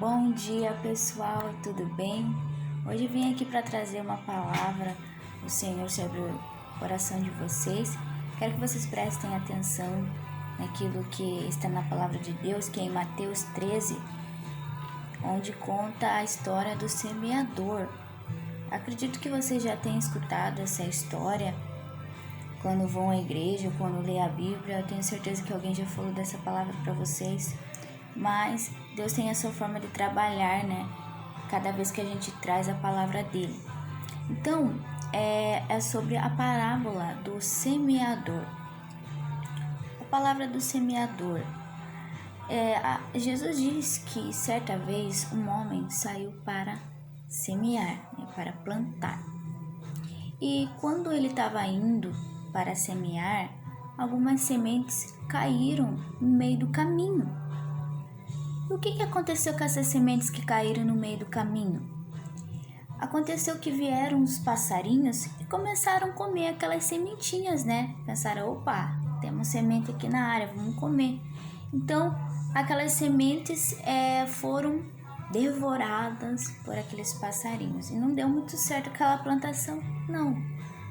Bom dia, pessoal, tudo bem? Hoje eu vim aqui para trazer uma palavra do Senhor sobre o coração de vocês. Quero que vocês prestem atenção naquilo que está na palavra de Deus, que é em Mateus 13, onde conta a história do semeador. Acredito que vocês já tenham escutado essa história quando vão à igreja ou quando lê a Bíblia. Eu tenho certeza que alguém já falou dessa palavra para vocês. Mas Deus tem a sua forma de trabalhar, né? Cada vez que a gente traz a palavra dele. Então, é sobre a parábola do semeador. A palavra do semeador. Jesus diz que certa vez um homem saiu para semear, né? Para plantar. E quando ele estava indo para semear, algumas sementes caíram no meio do caminho. E o que aconteceu com essas sementes que caíram no meio do caminho? Aconteceu que vieram os passarinhos e começaram a comer aquelas sementinhas, né? Pensaram, opa, temos semente aqui na área, vamos comer. Então, aquelas sementes foram devoradas por aqueles passarinhos. E não deu muito certo aquela plantação, não,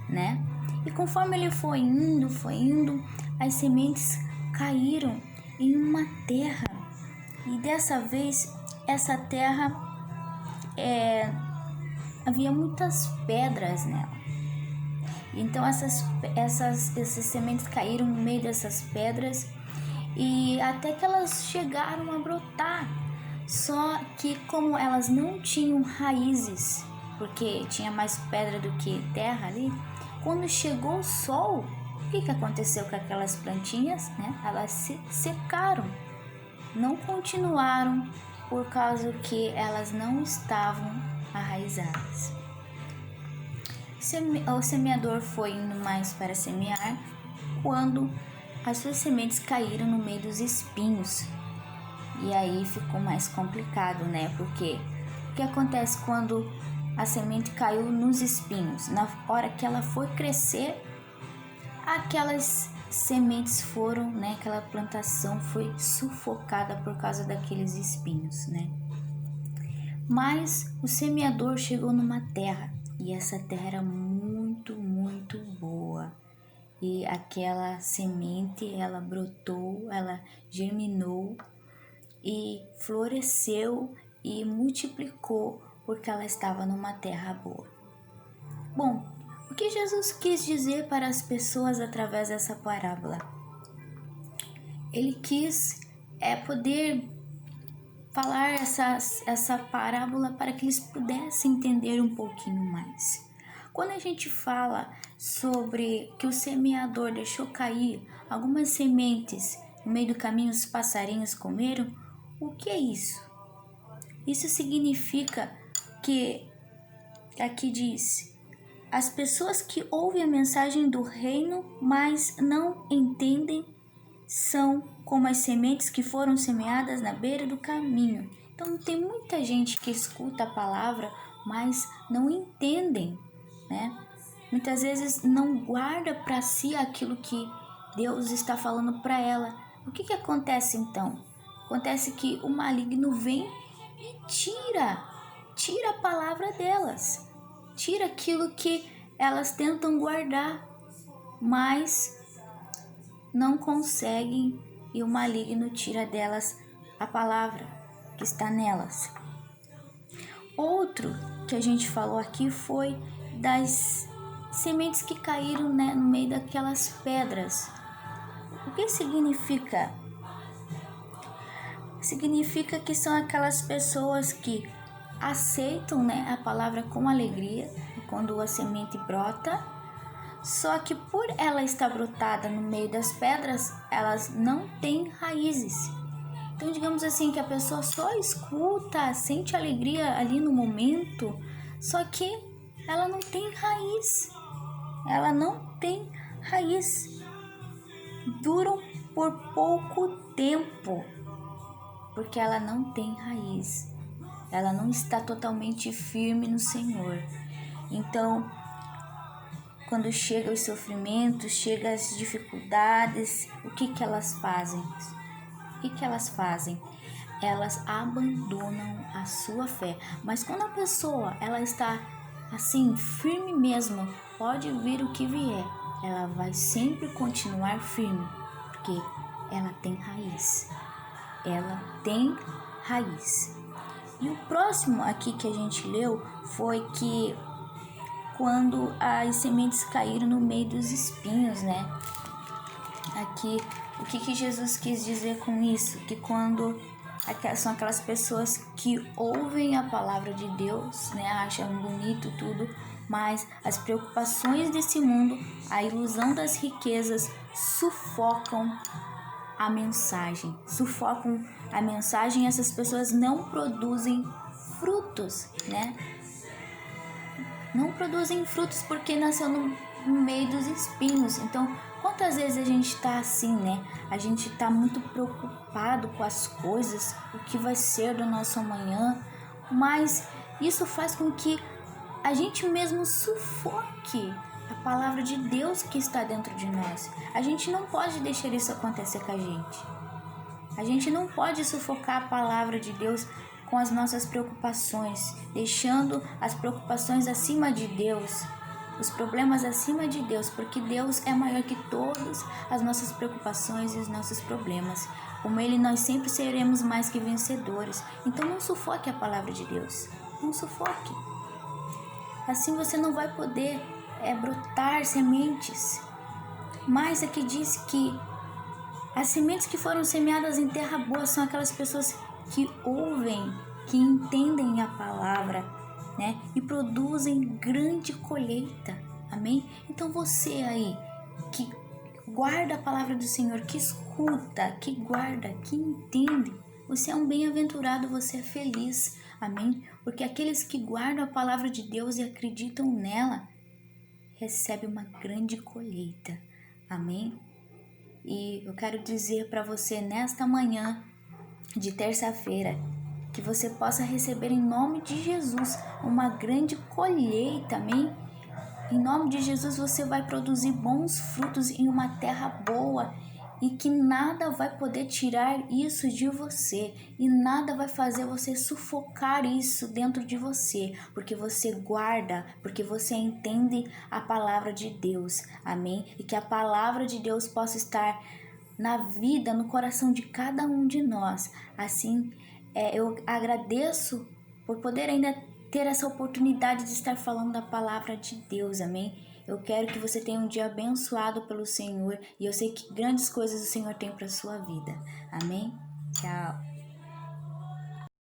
né? E conforme ele foi indo, as sementes caíram em uma terra. E dessa vez, essa terra, havia muitas pedras nela. Então essas sementes caíram no meio dessas pedras e até que elas chegaram a brotar. Só que como elas não tinham raízes, porque tinha mais pedra do que terra ali, quando chegou o sol, o que aconteceu com aquelas plantinhas, né? Elas se secaram. Não continuaram por causa que elas não estavam arraizadas. O semeador foi indo mais para semear quando as suas sementes caíram no meio dos espinhos. E aí ficou mais complicado, né? Porque o que acontece quando a semente caiu nos espinhos? Na hora que ela foi crescer, aquelas sementes foram, né? Aquela plantação foi sufocada por causa daqueles espinhos, né? Mas o semeador chegou numa terra e essa terra era muito, muito boa. E aquela semente, ela brotou, ela germinou e floresceu e multiplicou porque ela estava numa terra boa. Bom, o que Jesus quis dizer para as pessoas através dessa parábola? Ele quis poder falar essa parábola para que eles pudessem entender um pouquinho mais. Quando a gente fala sobre que o semeador deixou cair algumas sementes no meio do caminho, os passarinhos comeram, o que é isso? Isso significa que, aqui diz, as pessoas que ouvem a mensagem do reino, mas não entendem, são como as sementes que foram semeadas na beira do caminho. Então tem muita gente que escuta a palavra, mas não entendem, né? Muitas vezes não guarda para si aquilo que Deus está falando para ela. O que acontece então? Acontece que o maligno vem e tira a palavra delas. Tira aquilo que elas tentam guardar, mas não conseguem, e o maligno tira delas a palavra que está nelas. Outro que a gente falou aqui foi das sementes que caíram, né, no meio daquelas pedras. O que significa? Significa que são aquelas pessoas que aceitam, né, a palavra com alegria quando a semente brota, só que por ela estar brotada no meio das pedras, elas não têm raízes. Então, digamos assim, que a pessoa só escuta, sente alegria ali no momento, só que ela não tem raiz. Ela não tem raiz. Duram por pouco tempo, porque ela não tem raiz. Ela não está totalmente firme no Senhor. Então, quando chegam os sofrimentos, chegam as dificuldades, o que elas fazem? O que elas fazem? elas abandonam a sua fé. Mas quando a pessoa ela está assim firme mesmo, pode vir o que vier, ela vai sempre continuar firme, porque ela tem raiz. Ela tem raiz. E o próximo aqui que a gente leu foi que quando as sementes caíram no meio dos espinhos, né? Aqui, o que Jesus quis dizer com isso? Que quando são aquelas pessoas que ouvem a palavra de Deus, né? Acham bonito tudo, mas as preocupações desse mundo, a ilusão das riquezas sufocam a mensagem. E essas pessoas não produzem frutos, né? Não produzem frutos porque nasceu no meio dos espinhos. Então, quantas vezes a gente está assim, né? A gente está muito preocupado com as coisas, o que vai ser do nosso amanhã, mas isso faz com que a gente mesmo sufoque a palavra de Deus que está dentro de nós. A gente não pode deixar isso acontecer com a gente. A gente não pode sufocar a palavra de Deus com as nossas preocupações, deixando as preocupações acima de Deus, os problemas acima de Deus, porque Deus é maior que todas as nossas preocupações e os nossos problemas. Como Ele, nós sempre seremos mais que vencedores. Então não sufoque a palavra de Deus, não sufoque. Assim você não vai poder brotar sementes. Mas aqui diz que as sementes que foram semeadas em terra boa são aquelas pessoas que ouvem, que entendem a palavra, né? E produzem grande colheita. Amém? Então você aí que guarda a palavra do Senhor, que escuta, que guarda, que entende, você é um bem-aventurado, você é feliz. Amém? Porque aqueles que guardam a palavra de Deus e acreditam nela, recebem uma grande colheita. Amém? E eu quero dizer para você nesta manhã de terça-feira que você possa receber em nome de Jesus uma grande colheita, amém? Em nome de Jesus você vai produzir bons frutos em uma terra boa e que nada vai poder tirar isso de você e nada vai fazer você sufocar isso dentro de você, porque você guarda, porque você entende a palavra de Deus, amém? E que a palavra de Deus possa estar na vida, no coração de cada um de nós. Assim, eu agradeço por poder ainda ter essa oportunidade de estar falando da palavra de Deus, amém? Eu quero que você tenha um dia abençoado pelo Senhor e eu sei que grandes coisas o Senhor tem para sua vida, amém? Tchau!